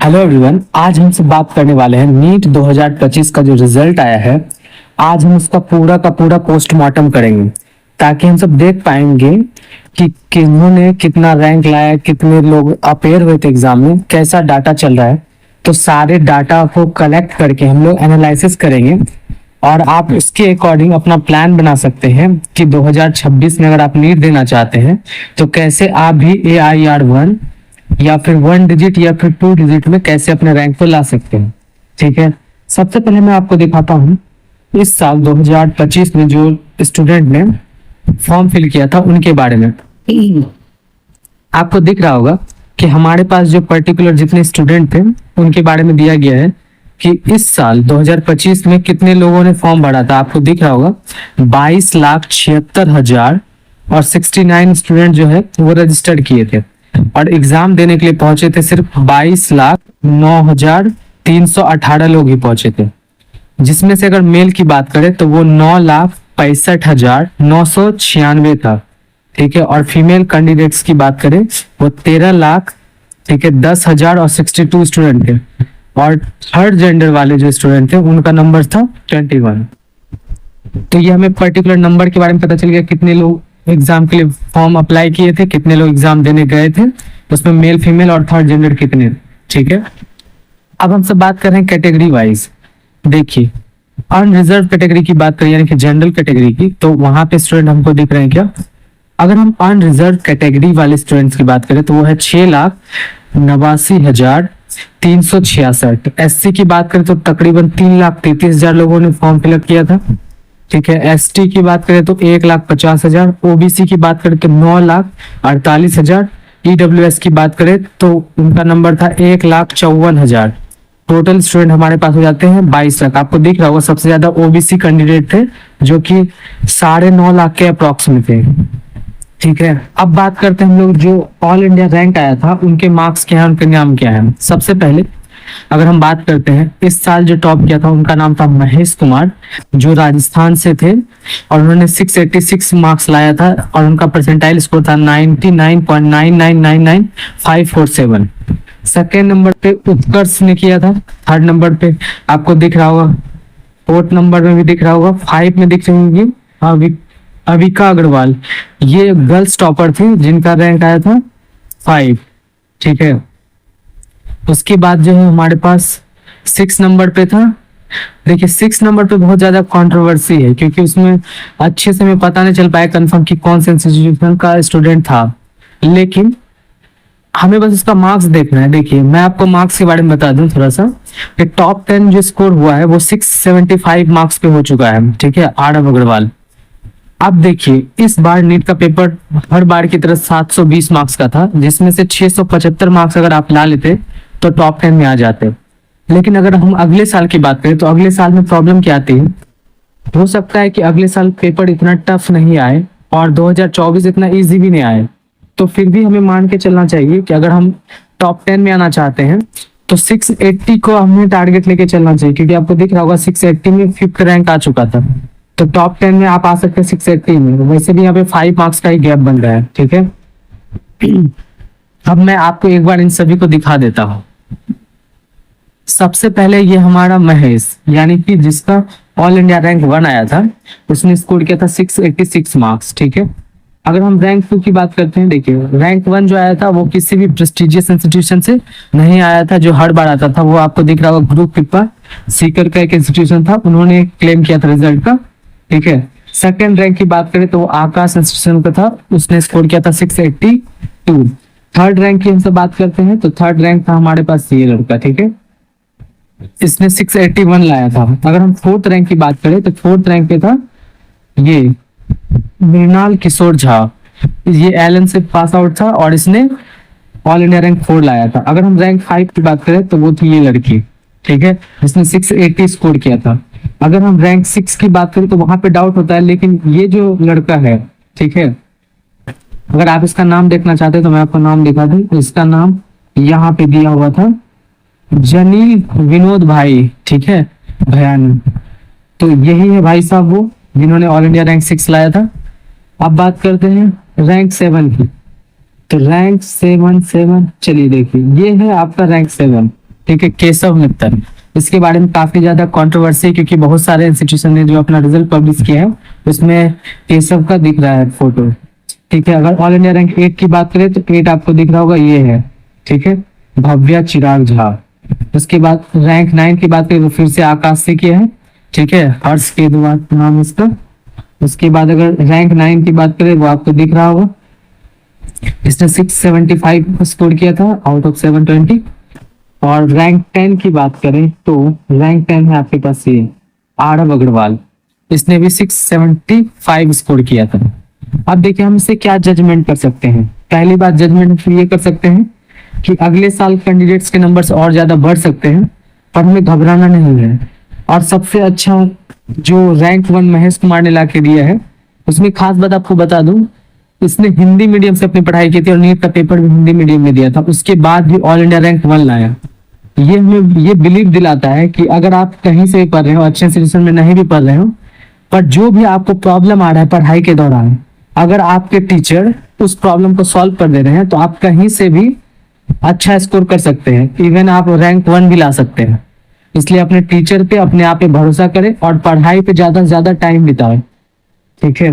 Hello everyone, आज हमसे बात करने वाले हैं नीट 2025 का जो रिजल्ट आया है। आज हम उसका पूरा का पूरा पोस्टमार्टम करेंगे ताकि हम सब देख पाएंगे कि किन्होंने कितना रैंक लाया, कितने लोग अपेयर हुए थे एग्जाम में, कैसा डाटा चल रहा है। तो सारे डाटा को कलेक्ट करके हम लोग एनालिसिस करेंगे और आप उसके अकॉर्डिंग अपना प्लान बना सकते हैं कि 2026 में अगर आप नीट देना चाहते हैं तो कैसे आप भी AIR1 या फिर 1 डिजिट या फिर 2 डिजिट में कैसे अपने रैंक को ला सकते हैं। ठीक है, सबसे पहले मैं आपको दिखाता हूँ इस साल 2025 में जो स्टूडेंट ने फॉर्म फिल किया था उनके बारे में। आपको दिख रहा होगा कि हमारे पास जो पर्टिकुलर जितने स्टूडेंट थे उनके बारे में दिया गया है कि इस साल 2025 में कितने लोगों ने फॉर्म भरा था। आपको दिख रहा होगा 22,76,000 और 69 स्टूडेंट जो है वो रजिस्टर्ड किए थे और एग्जाम देने के लिए पहुंचे थे सिर्फ 22,09,318 लोग ही पहुंचे थे, जिसमें से अगर मेल की बात करें तो वो 9,65,996 था। ठीक है, और फीमेल कैंडिडेट्स की बात करें वो 13 लाख, ठीक है, 10,000 और 62 स्टूडेंट थे। और थर्ड जेंडर वाले जो स्टूडेंट थे उनका नंबर था 21। तो ये हमें पर्टिकुलर नंबर के बारे में पता चल गया, कितने लोग एग्जाम के लिए फॉर्म अप्लाई किए थे, कितने लोग एग्जाम देने गए थे, उसमें मेल फीमेल और थर्ड जेंडर कितने थे। ठीक है, अब हम सब बात कर रहे हैं कैटेगरी वाइज। देखिए, अनरिजर्व कैटेगरी की बात करें यानी कि जनरल कैटेगरी की, तो वहां पे स्टूडेंट हमको दिख रहे हैं क्या। अगर हम अनरिजर्व कैटेगरी वाले स्टूडेंट्स की बात करें तो वो है 6,89,366। SC की बात करें तो तकरीबन 3,33,000 लोगों ने फॉर्म फिलअप किया था। ठीक है, ST की बात करें तो 1,50,000, OBC की बात करें तो 9,48,000, EWS की बात करें तो उनका नंबर था 1,54,000। टोटल स्टूडेंट हमारे पास हो जाते हैं 22 लाख। आपको दिख रहा होगा सबसे ज्यादा OBC कैंडिडेट थे जो कि 9.5 लाख के अप्रॉक्स में थे। ठीक है, अब बात करते हैं हम लोग जो ऑल इंडिया रैंक आया था उनके मार्क्स क्या है, उनके नाम क्या है। सबसे पहले अगर हम बात करते हैं इस साल जो टॉप किया था उनका नाम था महेश कुमार, जो राजस्थान से थे और उन्होंने 686 मार्क्स लाया था और उनका परसेंटाइल स्कोर था 99.9999547। सेकेंड नंबर पे उत्कर्ष ने किया था। थर्ड नंबर पे आपको दिख रहा होगा, फोर्थ नंबर में भी दिख रहा होगा, 5 में दिख रही होगी अविका अग्रवाल, ये गर्ल्स टॉपर थी जिनका रैंक आया था 5। ठीक है, उसके बाद जो है हमारे पास 6 नंबर पे था। देखिए 6 नंबर पे बहुत ज्यादा कंट्रोवर्सी है क्योंकि उसमें अच्छे से हमें पता नहीं चल पाया कंफर्म कि कौन से इंस्टीट्यूशन का स्टूडेंट था, लेकिन हमें बस उसका मार्क्स देखना है। देखिए मैं आपको मार्क्स के बारे में बता दूं थोड़ा सा कि टॉप 10 जो स्कोर हुआ है वो 675 मार्क्स पे हो चुका है। ठीक है, आरव अग्रवाल। अब देखिए इस बार नीट का पेपर हर बार की तरह 720 मार्क्स का था, जिसमें से 675 मार्क्स अगर आप ला लेते तो टॉप 10 में आ जाते। लेकिन अगर हम अगले साल की बात करें तो अगले साल में प्रॉब्लम क्या आती है, हो सकता है कि अगले साल पेपर इतना टफ नहीं आए और 2024 इतना इजी भी नहीं आए। तो फिर भी हमें मान के चलना चाहिए कि अगर हम टॉप 10 में आना चाहते हैं तो 680 को हमें टारगेट लेके चलना चाहिए, क्योंकि आपको दिख रहा होगा 680 में 5th रैंक आ चुका था। तो टॉप 10 में आप आ सकते हैं 680 में। वैसे भी यहाँ पे 5 मार्क्स का ही गैप बन रहा है। ठीक है, अब मैं आपको एक बार इन सभी को दिखा देता हूँ। सबसे पहले ये हमारा महेश, यानी कि जिसका ऑल इंडिया रैंक 1 आया था, उसने स्कोर किया था 686 मार्क्स। ठीक है, अगर हम रैंक 2 की बात करते हैं, देखिए रैंक 1 जो आया था वो किसी भी प्रेस्टिजियस इंस्टीट्यूशन से नहीं आया था जो हर बार आता था। वो आपको दिख रहा होगा ग्रुप पिपा सीकर का एक इंस्टीट्यूशन था, उन्होंने क्लेम किया था रिजल्ट का। ठीक है, सेकंड रैंक की बात करें तो वो आकाश इंस्टीट्यूशन का था, उसने स्कोर किया था 682। थर्ड रैंक की हमसे बात करते हैं तो थर्ड रैंक था हमारे पास ये लड़का। ठीक है, इसने 681 लाया था। अगर हम फोर्थ रैंक की बात करें तो फोर्थ रैंक पे था ये मृणाल किशोर झा, ये एलन से पास आउट था और इसने ऑल इंडिया रैंक 4 लाया था। अगर हम रैंक 5 की बात करें तो वो थी ये लड़की। ठीक है, जिसने 680 स्कोर किया था। अगर हम रैंक 6 की बात करें तो वहां पे डाउट होता है, लेकिन ये जो लड़का है, ठीक है, अगर आप इसका नाम देखना चाहते हैं तो मैं आपको नाम दिखा दूं। इसका नाम यहाँ पे दिया हुआ था जनील विनोद भाई। ठीक है, भयान, तो यही है भाई साहब वो जिन्होंने ऑल इंडिया रैंक 6 लाया था। अब बात करते हैं रैंक 7 की। तो रैंक 7 चलिए देखिए ये है आपका रैंक 7। ठीक है, केशव मित्तल। इसके बारे में काफी ज्यादा कंट्रोवर्सी है, क्योंकि बहुत सारे इंस्टीट्यूशन ने जो अपना रिजल्ट पब्लिश किया है उसमें केशव का दिख रहा है फोटो। ठीक है, अगर ऑल इंडिया रैंक 8 की बात करें तो 8 आपको दिख रहा होगा, ये है। ठीक है, भव्या चिराग झा। उसके बाद रैंक 9 की बात करें तो फिर से आकाश से किया है। ठीक है, हर्ष के नाम इसका। उसके बाद अगर रैंक 9 की बात करें वो आपको दिख रहा होगा, इसने 675 स्कोर किया था आउट ऑफ 720। और रैंक 10 की बात करें तो रैंक 10 है आपके पास ये आरव अग्रवाल, इसने भी 675 स्कोर किया था। अब देखिए हम इससे क्या जजमेंट कर सकते हैं। पहली बात जजमेंट ये कर सकते हैं कि अगले साल कैंडिडेट्स के नंबर्स और ज्यादा बढ़ सकते हैं, पर हमें घबराना नहीं है। और सबसे अच्छा जो रैंक 1 महेश कुमार ने ला के दिया है, उसमें खास बात आपको बता दूं, इसने हिंदी मीडियम से अपनी पढ़ाई की थी और नीट का पेपर भी हिंदी मीडियम में दिया था, उसके बाद भी ऑल इंडिया रैंक 1 लाया। ये हमें ये बिलीव दिलाता है कि अगर आप कहीं से भी पढ़ रहे हो, अच्छे इंस्टीट्यूशन में नहीं भी पढ़ रहे हो, पर जो भी आपको प्रॉब्लम आ रहा है पढ़ाई के दौरान, अगर आपके टीचर उस प्रॉब्लम को सॉल्व कर दे रहे हैं तो आप कहीं से भी अच्छा स्कोर कर सकते हैं, इवन आप रैंक 1 भी ला सकते हैं। इसलिए अपने टीचर पे, अपने आप पे भरोसा करें और पढ़ाई पे ज्यादा से ज्यादा टाइम बिताएं। ठीक है।